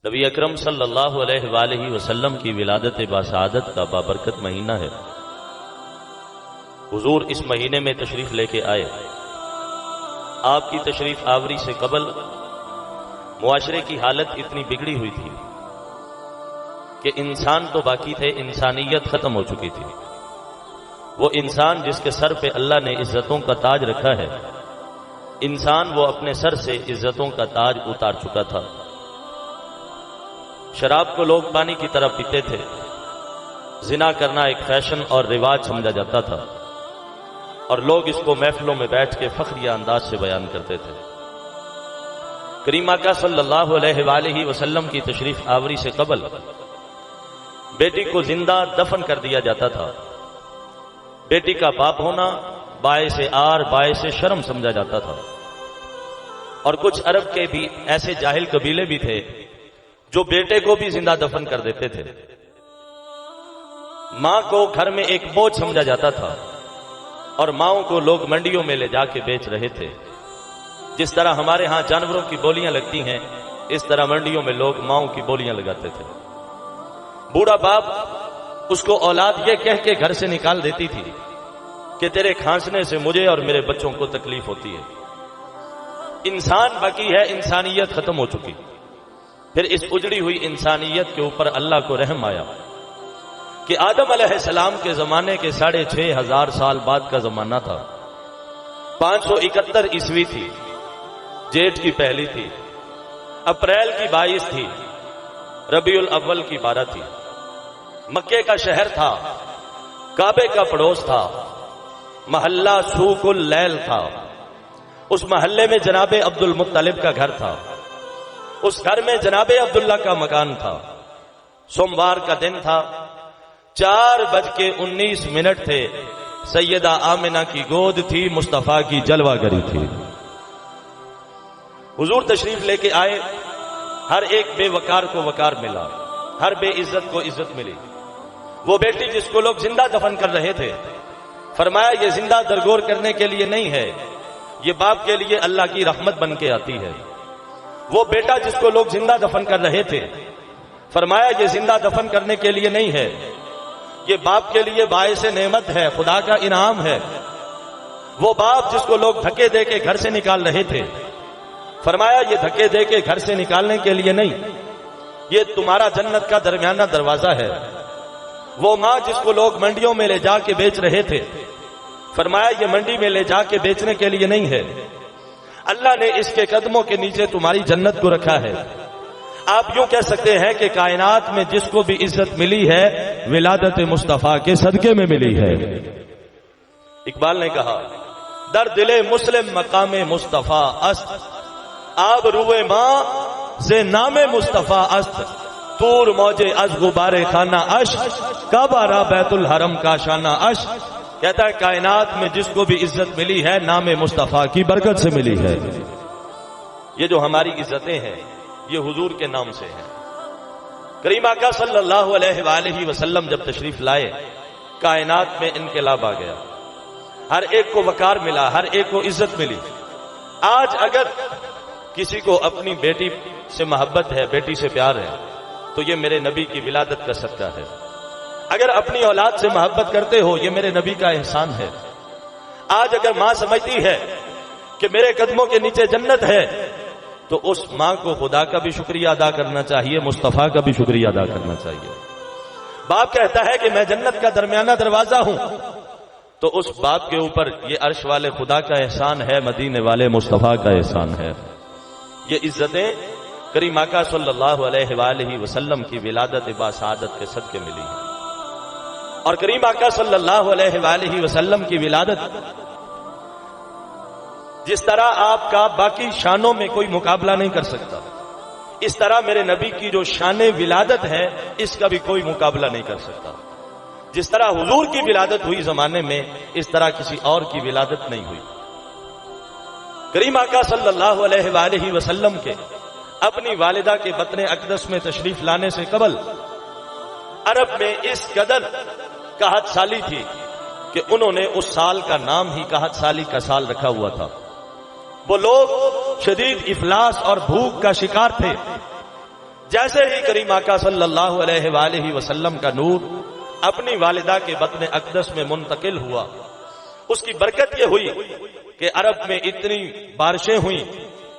نبی اکرم صلی اللہ علیہ وآلہ وسلم کی ولادت باسعادت کا بابرکت مہینہ ہے۔ حضور اس مہینے میں تشریف لے کے آئے۔ آپ کی تشریف آوری سے قبل معاشرے کی حالت اتنی بگڑی ہوئی تھی کہ انسان تو باقی تھے، انسانیت ختم ہو چکی تھی۔ وہ انسان جس کے سر پہ اللہ نے عزتوں کا تاج رکھا ہے، انسان وہ اپنے سر سے عزتوں کا تاج اتار چکا تھا۔ شراب کو لوگ پانی کی طرح پیتے تھے، زنا کرنا ایک فیشن اور رواج سمجھا جاتا تھا، اور لوگ اس کو محفلوں میں بیٹھ کے فخریہ انداز سے بیان کرتے تھے۔ کریم آقا صلی اللہ علیہ وآلہ وسلم کی تشریف آوری سے قبل بیٹی کو زندہ دفن کر دیا جاتا تھا۔ بیٹی کا باپ ہونا باعث عار، باعث شرم سمجھا جاتا تھا، اور کچھ عرب کے بھی ایسے جاہل قبیلے بھی تھے جو بیٹے کو بھی زندہ دفن کر دیتے تھے۔ ماں کو گھر میں ایک بوجھ سمجھا جاتا تھا، اور ماؤں کو لوگ منڈیوں میں لے جا کے بیچ رہے تھے۔ جس طرح ہمارے ہاں جانوروں کی بولیاں لگتی ہیں، اس طرح منڈیوں میں لوگ ماؤں کی بولیاں لگاتے تھے۔ بوڑھا باپ اس کو اولاد یہ کہہ کے گھر سے نکال دیتی تھی کہ تیرے کھانسنے سے مجھے اور میرے بچوں کو تکلیف ہوتی ہے۔ انسان باقی ہے، انسانیت ختم ہو چکی۔ پھر اس اجڑی ہوئی انسانیت کے اوپر اللہ کو رحم آیا کہ آدم علیہ السلام کے زمانے کے 6500 سال بعد کا زمانہ تھا۔ 571 عیسوی تھی، جیٹھ کی پہلی تھی، اپریل کی 22 تھی، ربیع الاول کی 12 تھی۔ مکے کا شہر تھا، کعبے کا پڑوس تھا، محلہ سوق اللیل تھا۔ اس محلے میں جناب عبد المطلب کا گھر تھا، اس گھر میں جناب عبداللہ کا مکان تھا۔ سوموار کا دن تھا، 4:19 تھے۔ سیدہ آمنہ کی گود تھی، مصطفیٰ کی جلوہ گری تھی۔ حضور تشریف لے کے آئے، ہر ایک بے وقار کو وقار ملا، ہر بے عزت کو عزت ملی۔ وہ بیٹی جس کو لوگ زندہ دفن کر رہے تھے، فرمایا یہ زندہ درگور کرنے کے لیے نہیں ہے، یہ باپ کے لیے اللہ کی رحمت بن کے آتی ہے۔ وہ بیٹا جس کو لوگ زندہ دفن کر رہے تھے، فرمایا یہ زندہ دفن کرنے کے لیے نہیں ہے، یہ باپ کے لیے باعث نعمت ہے، خدا کا انعام ہے۔ وہ باپ جس کو لوگ دھکے دے کے گھر سے نکال رہے تھے، فرمایا یہ دھکے دے کے گھر سے نکالنے کے لیے نہیں، یہ تمہارا جنت کا درمیانہ دروازہ ہے۔ وہ ماں جس کو لوگ منڈیوں میں لے جا کے بیچ رہے تھے، فرمایا یہ منڈی میں لے جا کے بیچنے کے لیے نہیں ہے، اللہ نے اس کے قدموں کے نیچے تمہاری جنت کو رکھا ہے۔ آپ یوں کہہ سکتے ہیں کہ کائنات میں جس کو بھی عزت ملی ہے، ولادت مصطفیٰ کے صدقے میں ملی ہے۔ اقبال نے کہا، در دل مسلم مقام مصطفیٰ است، آب روئے ماں سے نام مصطفیٰ است، طور موجے از غبار خانہ اش، کعبہ را بیت الحرم کا شانہ اش۔ کہتا ہے کائنات میں جس کو بھی عزت ملی ہے، نام مصطفیٰ کی برکت سے ملی ہے۔ یہ جو ہماری عزتیں ہیں، یہ حضور کے نام سے ہیں۔ کریم آقا صلی اللہ علیہ وآلہ وسلم جب تشریف لائے، کائنات میں انقلاب آ گیا، ہر ایک کو وقار ملا، ہر ایک کو عزت ملی۔ آج اگر کسی کو اپنی بیٹی سے محبت ہے، بیٹی سے پیار ہے، تو یہ میرے نبی کی ولادت کا صدقہ ہے۔ اگر اپنی اولاد سے محبت کرتے ہو، یہ میرے نبی کا احسان ہے۔ آج اگر ماں سمجھتی ہے کہ میرے قدموں کے نیچے جنت ہے، تو اس ماں کو خدا کا بھی شکریہ ادا کرنا چاہیے، مصطفیٰ کا بھی شکریہ ادا کرنا چاہیے۔ باپ کہتا ہے کہ میں جنت کا درمیانہ دروازہ ہوں، تو اس باپ کے اوپر یہ عرش والے خدا کا احسان ہے، مدینے والے مصطفیٰ کا احسان ہے۔ یہ عزتیں کریم آقا صلی اللہ علیہ وآلہ وسلم کی ولادت باسعادت کے صدقے ملی ہیں۔ اور کریم آقا صلی اللہ علیہ وآلہ وسلم کی ولادت جس طرح آپ کا باقی شانوں میں کوئی مقابلہ نہیں کر سکتا، اس طرح میرے نبی کی جو شان ولادت ہے، اس کا بھی کوئی مقابلہ نہیں کر سکتا۔ جس طرح حضور کی ولادت ہوئی زمانے میں، اس طرح کسی اور کی ولادت نہیں ہوئی۔ کریم آقا صلی اللہ علیہ وآلہ وسلم کے اپنی والدہ کے بطن اقدس میں تشریف لانے سے قبل عرب میں اس قدر قحط سالی تھی کہ انہوں نے اس سال کا نام ہی قحط سالی کا سال رکھا ہوا تھا۔ وہ لوگ شدید افلاس اور بھوک کا شکار تھے۔ جیسے ہی کریم آقا صلی اللہ علیہ وآلہ وسلم کا نور اپنی والدہ کے بطن اقدس میں منتقل ہوا، اس کی برکت یہ ہوئی کہ عرب میں اتنی بارشیں ہوئیں،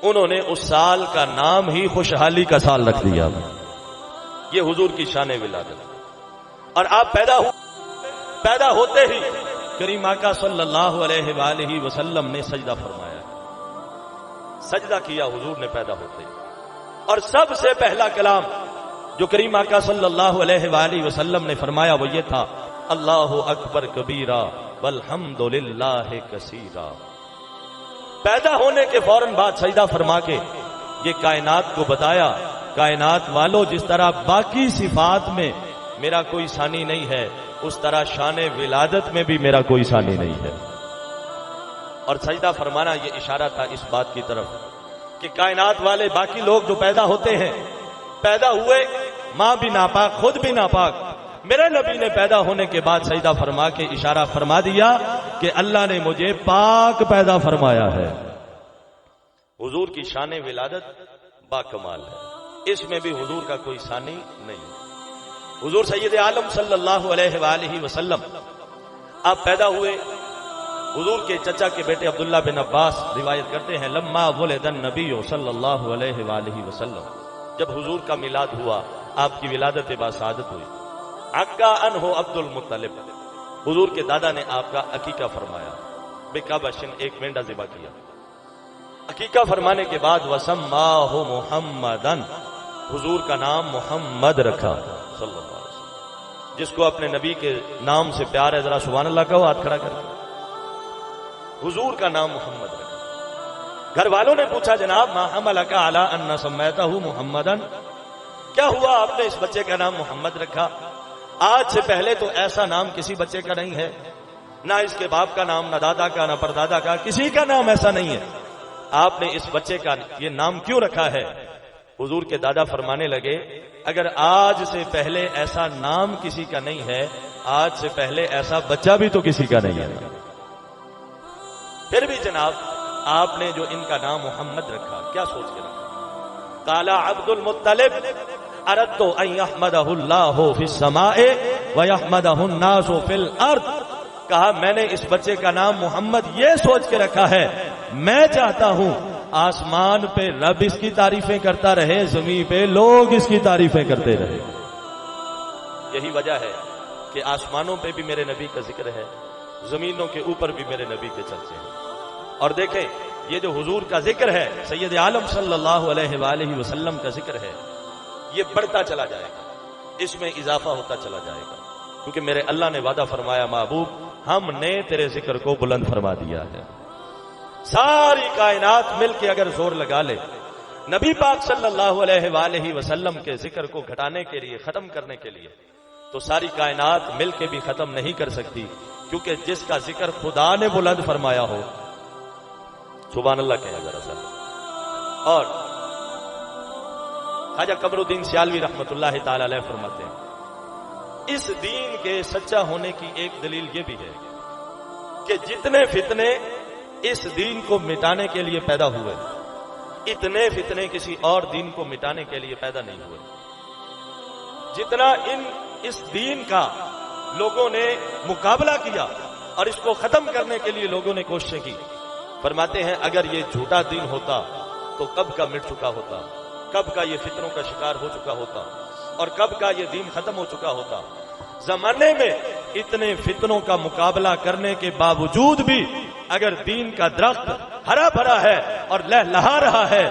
انہوں نے اس سال کا نام ہی خوشحالی کا سال رکھ دیا۔ یہ حضور کی شان ولادت۔ اور آپ پیدا ہوتے ہی کریم آقا صلی اللہ علیہ وآلہ وسلم نے سجدہ فرمایا، سجدہ کیا حضور نے پیدا ہوتے ہی۔ اور سب سے پہلا کلام جو کریم آقا صلی اللہ علیہ وآلہ وسلم نے فرمایا وہ یہ تھا، اللہ اکبر کبیرہ والحمد للہ کثیرہ۔ پیدا ہونے کے فوراً بعد سجدہ فرما کے یہ کائنات کو بتایا، کائنات والو جس طرح باقی صفات میں میرا کوئی ثانی نہیں ہے، اس طرح شان ولادت میں بھی میرا کوئی ثانی نہیں ہے۔ اور سجدہ فرمانا یہ اشارہ تھا اس بات کی طرف کہ کائنات والے باقی لوگ جو پیدا ہوتے ہیں، پیدا ہوئے ماں بھی ناپاک، خود بھی ناپاک، میرے نبی نے پیدا ہونے کے بعد سجدہ فرما کے اشارہ فرما دیا کہ اللہ نے مجھے پاک پیدا فرمایا ہے۔ حضور کی شان ولادت باکمال ہے، اس میں بھی حضور کا کوئی ثانی نہیں۔ حضور سید عالم صلی اللہ علیہ وآلہ وسلم آپ پیدا ہوئے، حضور کے چچا کے بیٹے عبداللہ بن عباس روایت کرتے ہیں، لما ولد النبی صلی اللہ علیہ وآلہ وسلم، جب حضور کا میلاد ہوا، آپ کی ولادت باسعادت ہوئی، عقا عنہ عبد المطلب، حضور کے دادا نے آپ کا عقیقہ فرمایا، بکبشن ایک مینڈا ذبح کیا۔ عقیقہ فرمانے کے بعد وسماہ محمدن، حضور کا نام محمد رکھا صلی اللہ علیہ وسلم۔ جس کو اپنے نبی کے نام سے پیار ہے ذرا سبحان اللہ کہو، ہاتھ کھڑا کر۔ حضور کا نام محمد رکھا۔ گھر والوں نے پوچھا جناب ما حملک علی ان سمیتہ محمدن، کیا ہوا آپ نے اس بچے کا نام محمد رکھا؟ آج سے پہلے تو ایسا نام کسی بچے کا نہیں ہے، نہ اس کے باپ کا نام، نہ دادا کا، نہ پردادا کا، کسی کا نام ایسا نہیں ہے، آپ نے اس بچے کا یہ نام کیوں رکھا ہے؟ حضور کے دادا فرمانے لگے اگر آج سے پہلے ایسا نام کسی کا نہیں ہے، آج سے پہلے ایسا بچہ بھی تو کسی کا نہیں ہے۔ پھر بھی جناب آپ نے جو ان کا نام محمد رکھا، کیا سوچ کے رکھا؟ قال عبد المطلب اردت ان یحمدہ اللہ فی السماء ویحمدہ الناس فی الارض، کہا میں نے اس بچے کا نام محمد یہ سوچ کے رکھا ہے، میں چاہتا ہوں آسمان پہ رب اس کی تعریفیں کرتا رہے، زمین پہ لوگ اس کی تعریفیں کرتے رہے۔ یہی وجہ ہے کہ آسمانوں پہ بھی میرے نبی کا ذکر ہے، زمینوں کے اوپر بھی میرے نبی کے چرچے ہیں۔ اور دیکھیں یہ جو حضور کا ذکر ہے، سید عالم صلی اللہ علیہ وآلہ وسلم کا ذکر ہے، یہ بڑھتا چلا جائے گا، اس میں اضافہ ہوتا چلا جائے گا، کیونکہ میرے اللہ نے وعدہ فرمایا محبوب ہم نے تیرے ذکر کو بلند فرما دیا ہے۔ ساری کائنات مل کے اگر زور لگا لے نبی پاک صلی اللہ علیہ وآلہ وسلم کے ذکر کو گھٹانے کے لیے، ختم کرنے کے لیے، تو ساری کائنات مل کے بھی ختم نہیں کر سکتی، کیونکہ جس کا ذکر خدا نے بلند فرمایا ہو، سبحان اللہ کہا ذرا سا۔ اور خواجہ قمر الدین سیالوی رحمت اللہ تعالی علیہ فرماتے ہیں اس دین کے سچا ہونے کی ایک دلیل یہ بھی ہے کہ جتنے فتنے اس دین کو مٹانے کے لیے پیدا ہوئے، اتنے فتنے کسی اور دین کو مٹانے کے لیے پیدا نہیں ہوئے۔ جتنا اس دین کا لوگوں نے مقابلہ کیا اور اس کو ختم کرنے کے لیے لوگوں نے کوششیں کی، فرماتے ہیں اگر یہ جھوٹا دین ہوتا تو کب کا مٹ چکا ہوتا، کب کا یہ فتنوں کا شکار ہو چکا ہوتا، اور کب کا یہ دین ختم ہو چکا ہوتا۔ زمانے میں اتنے فتنوں کا مقابلہ کرنے کے باوجود بھی اگر دین کا درخت ہرا بھرا ہے اور لہلہا رہا ہے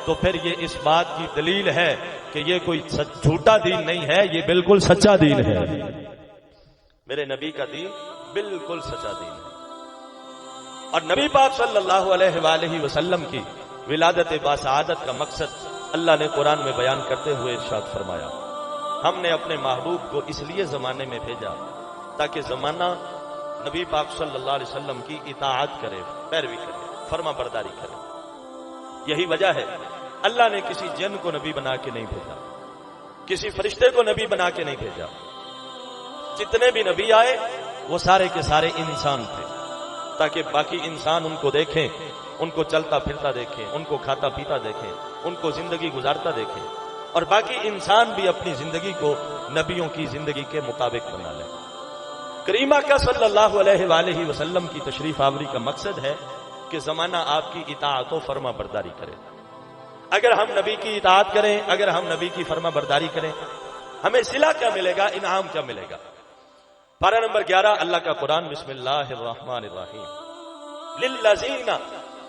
تو پھر یہ اس بات کی دلیل ہے کہ یہ کوئی جھوٹا دین نہیں ہے، یہ بالکل سچا دین ہے۔ میرے نبی کا دین بالکل سچا دین ہے۔ اور نبی پاک صلی اللہ علیہ وآلہ وسلم کی ولادت باسعادت کا مقصد اللہ نے قرآن میں بیان کرتے ہوئے ارشاد فرمایا، ہم نے اپنے محبوب کو اس لیے زمانے میں بھیجا تاکہ زمانہ نبی پاک صلی اللہ علیہ وسلم کی اطاعت کرے، پیروی کرے، فرما برداری کرے۔ یہی وجہ ہے اللہ نے کسی جن کو نبی بنا کے نہیں بھیجا، کسی فرشتے کو نبی بنا کے نہیں بھیجا۔ جتنے بھی نبی آئے وہ سارے کے سارے انسان تھے، تاکہ باقی انسان ان کو دیکھیں، ان کو چلتا پھرتا دیکھیں، ان کو کھاتا پیتا دیکھیں، ان کو زندگی گزارتا دیکھیں۔ اور باقی انسان بھی اپنی زندگی کو نبیوں کی زندگی کے مطابق بنا لے۔ کریمہ کا صلی اللہ علیہ وآلہ وسلم کی تشریف آوری کا مقصد ہے کہ زمانہ آپ کی اطاعت و فرما برداری کرے۔ اگر ہم نبی کی اطاعت کریں، اگر ہم نبی کی فرما برداری کریں، ہمیں صلہ کیا ملے گا، انعام کیا ملے گا؟ پارہ نمبر 11 اللہ کا قرآن، بسم اللہ الرحمن الرحیم، للذین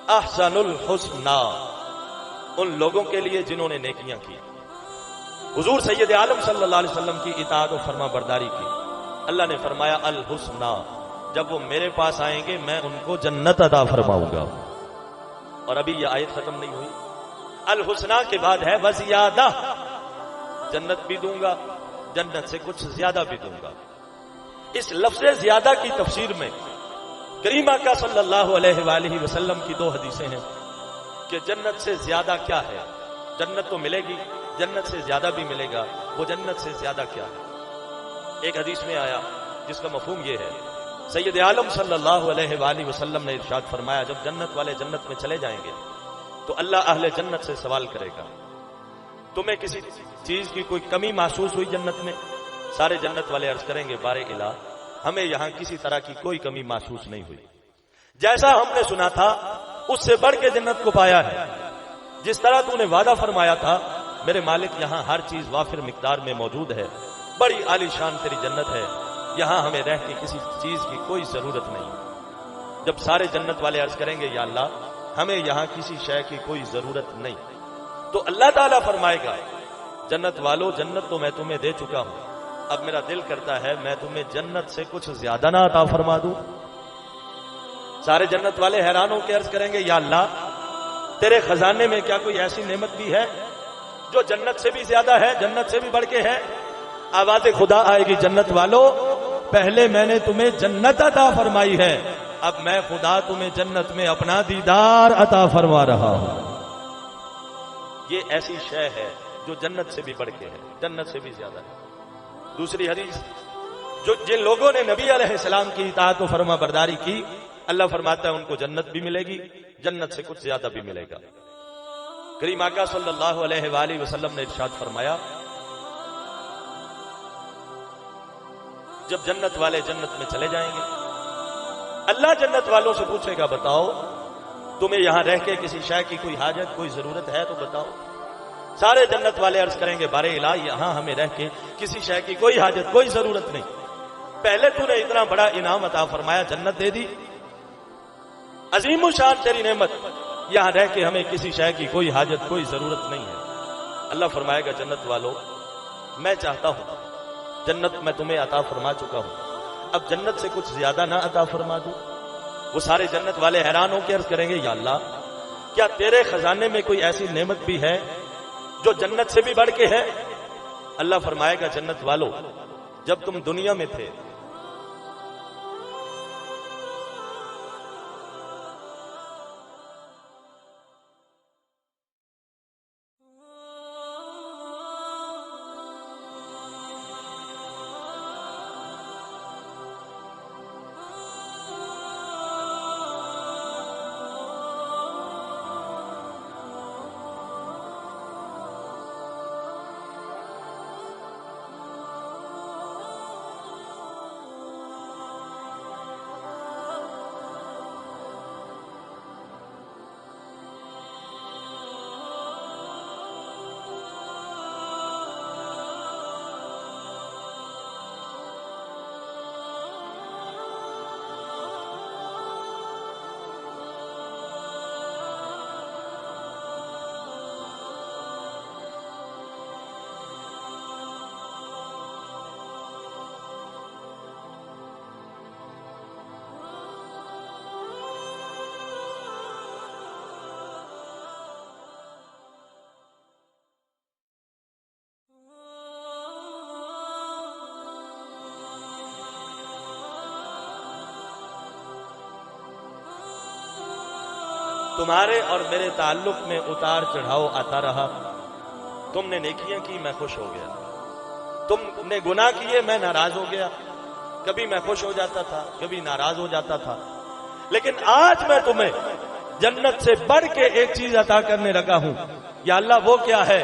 احسنوا الحسنی، ان لوگوں کے لیے جنہوں نے نیکیاں کی، حضور سید عالم صلی اللہ علیہ وسلم کی اطاعت و فرما برداری کی، اللہ نے فرمایا الحسنی، جب وہ میرے پاس آئیں گے میں ان کو جنت عطا فرماؤں گا۔ اور ابھی یہ آیت ختم نہیں ہوئی، الحسنی کے بعد ہے وزیادہ، جنت بھی دوں گا، جنت سے کچھ زیادہ بھی دوں گا۔ اس لفظ زیادہ کی تفسیر میں کریمہ کا صلی اللہ علیہ وآلہ وسلم کی 2 حدیثیں ہیں کہ جنت سے زیادہ کیا ہے۔ جنت تو ملے گی، جنت سے زیادہ بھی ملے گا، وہ جنت سے زیادہ کیا ہے؟ ایک حدیث میں آیا جس کا مفہوم یہ ہے، سید عالم صلی اللہ علیہ وآلہ وسلم نے ارشاد فرمایا جب جنت والے جنت میں چلے جائیں گے تو اللہ اہل جنت سے سوال کرے گا، تمہیں کسی چیز کی کوئی کمی محسوس ہوئی جنت میں؟ سارے جنت والے عرض کریں گے بار الہ ہمیں یہاں کسی طرح کی کوئی کمی محسوس نہیں ہوئی، جیسا ہم نے سنا تھا اس سے بڑھ کے جنت کو پایا ہے، جس طرح تو نے وعدہ فرمایا تھا میرے مالک یہاں ہر چیز وافر مقدار میں موجود ہے، بڑی عالی شان تیری جنت ہے، یہاں ہمیں رہ کے کسی چیز کی کوئی ضرورت نہیں۔ جب سارے جنت والے عرض کریں گے یا اللہ ہمیں یہاں کسی شے کی کوئی ضرورت نہیں، تو اللہ تعالیٰ فرمائے گا جنت والو جنت تو میں تمہیں دے چکا ہوں، اب میرا دل کرتا ہے میں تمہیں جنت سے کچھ زیادہ نہ عطا فرما دوں۔ سارے جنت والے حیران ہو کے عرض کریں گے یا اللہ تیرے خزانے میں کیا کوئی ایسی نعمت بھی ہے جو جنت سے بھی زیادہ ہے، جنت سے بھی بڑھ کے ہے؟ آواز خدا آئے گی جنت والو پہلے میں نے تمہیں جنت عطا فرمائی ہے، اب میں خدا تمہیں جنت میں اپنا دیدار عطا فرما رہا ہوں۔ یہ ایسی شے ہے جو جنت سے بھی بڑھ کے ہے، جنت سے بھی زیادہ ہے۔ دوسری حدیث، جو جن لوگوں نے نبی علیہ السلام کی اطاعت و فرما برداری کی اللہ فرماتا ہے ان کو جنت بھی ملے گی، جنت سے کچھ زیادہ بھی ملے گا۔ کریم آقا صلی اللہ علیہ وآلہ وسلم نے ارشاد فرمایا جب جنت والے جنت میں چلے جائیں گے اللہ جنت والوں سے پوچھے گا بتاؤ تمہیں یہاں رہ کے کسی شے کی کوئی حاجت کوئی ضرورت ہے تو بتاؤ۔ سارے جنت والے عرض کریں گے بارے الہ یہاں ہمیں رہ کے کسی شے کی کوئی حاجت کوئی ضرورت نہیں، پہلے تو نے اتنا بڑا انعام عطا فرمایا، جنت دے دی، عظیم الشان تیری نعمت، یہاں رہ کے ہمیں کسی شے کی کوئی حاجت کوئی ضرورت نہیں ہے۔ اللہ فرمائے گا جنت والو میں چاہتا ہوں جنت میں تمہیں عطا فرما چکا ہوں، اب جنت سے کچھ زیادہ نہ عطا فرما دوں؟ وہ سارے جنت والے حیران ہو کے عرض کریں گے یا اللہ کیا تیرے خزانے میں کوئی ایسی نعمت بھی ہے جو جنت سے بھی بڑھ کے ہے؟ اللہ فرمائے گا جنت والو جب تم دنیا میں تھے تمہارے اور میرے تعلق میں اتار چڑھاؤ آتا رہا، تم نے نیکیاں کی میں خوش ہو گیا، تم نے گناہ کیے میں ناراض ہو گیا، کبھی میں خوش ہو جاتا تھا کبھی ناراض ہو جاتا تھا، لیکن آج میں تمہیں جنت سے بڑھ کے ایک چیز عطا کرنے لگا ہوں۔ یا اللہ وہ کیا ہے؟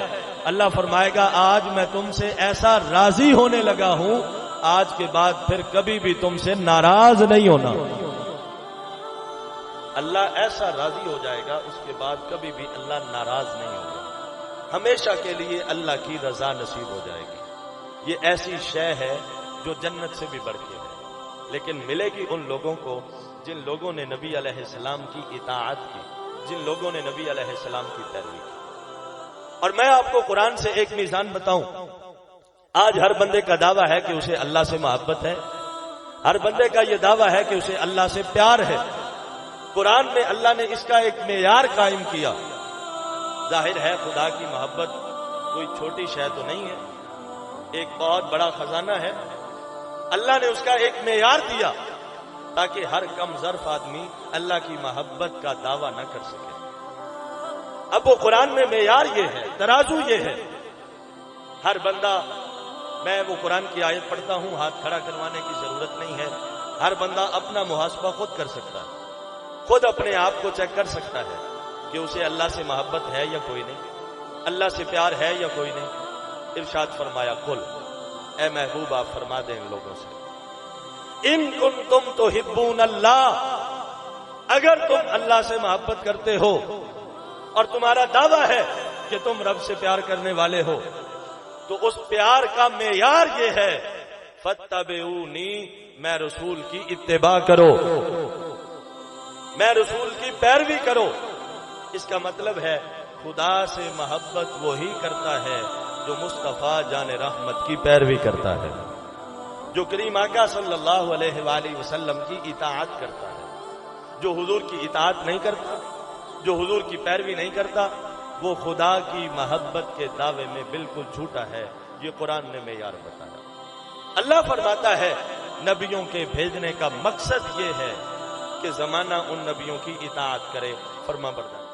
اللہ فرمائے گا آج میں تم سے ایسا راضی ہونے لگا ہوں، آج کے بعد پھر کبھی بھی تم سے ناراض نہیں ہونا۔ اللہ ایسا راضی ہو جائے گا، اس کے بعد کبھی بھی اللہ ناراض نہیں ہوگا، ہمیشہ کے لیے اللہ کی رضا نصیب ہو جائے گی۔ یہ ایسی شے ہے جو جنت سے بھی بڑھ کے ہے، لیکن ملے گی ان لوگوں کو جن لوگوں نے نبی علیہ السلام کی اطاعت کی، جن لوگوں نے نبی علیہ السلام کی پیروی کی۔ اور میں آپ کو قرآن سے ایک میزان بتاؤں، آج ہر بندے کا دعویٰ ہے کہ اسے اللہ سے محبت ہے، ہر بندے کا یہ دعویٰ ہے کہ اسے اللہ سے پیار ہے۔ قرآن میں اللہ نے اس کا ایک معیار قائم کیا۔ ظاہر ہے خدا کی محبت کوئی چھوٹی شے تو نہیں ہے، ایک بہت بڑا خزانہ ہے۔ اللہ نے اس کا ایک معیار دیا تاکہ ہر کم ظرف آدمی اللہ کی محبت کا دعویٰ نہ کر سکے۔ اب وہ قرآن میں معیار یہ ہے، ترازو یہ ہے، ہر بندہ، میں وہ قرآن کی آیت پڑھتا ہوں، ہاتھ کھڑا کروانے کی ضرورت نہیں ہے، ہر بندہ اپنا محاسبہ خود کر سکتا ہے، خود اپنے آپ کو چیک کر سکتا ہے کہ اسے اللہ سے محبت ہے یا کوئی نہیں، اللہ سے پیار ہے یا کوئی نہیں۔ ارشاد فرمایا قل، اے محبوب آپ فرما دیں ان لوگوں سے، ان کنتم تحبون اللہ، اگر تم اللہ سے محبت کرتے ہو اور تمہارا دعویٰ ہے کہ تم رب سے پیار کرنے والے ہو، تو اس پیار کا معیار یہ ہے فاتبعونی، میں رسول کی اتباع کرو، میں رسول کی پیروی کرو۔ اس کا مطلب ہے خدا سے محبت وہی کرتا ہے جو مصطفیٰ جان رحمت کی پیروی کرتا ہے، جو کریم آقا صلی اللہ علیہ وآلہ وسلم کی اطاعت کرتا ہے۔ جو حضور کی اطاعت نہیں کرتا، جو حضور کی پیروی نہیں کرتا، وہ خدا کی محبت کے دعوے میں بالکل جھوٹا ہے۔ یہ قرآن نے معیار بتایا۔ اللہ فرماتا ہے نبیوں کے بھیجنے کا مقصد یہ ہے کہ زمانہ ان نبیوں کی اطاعت کرے، فرما بردار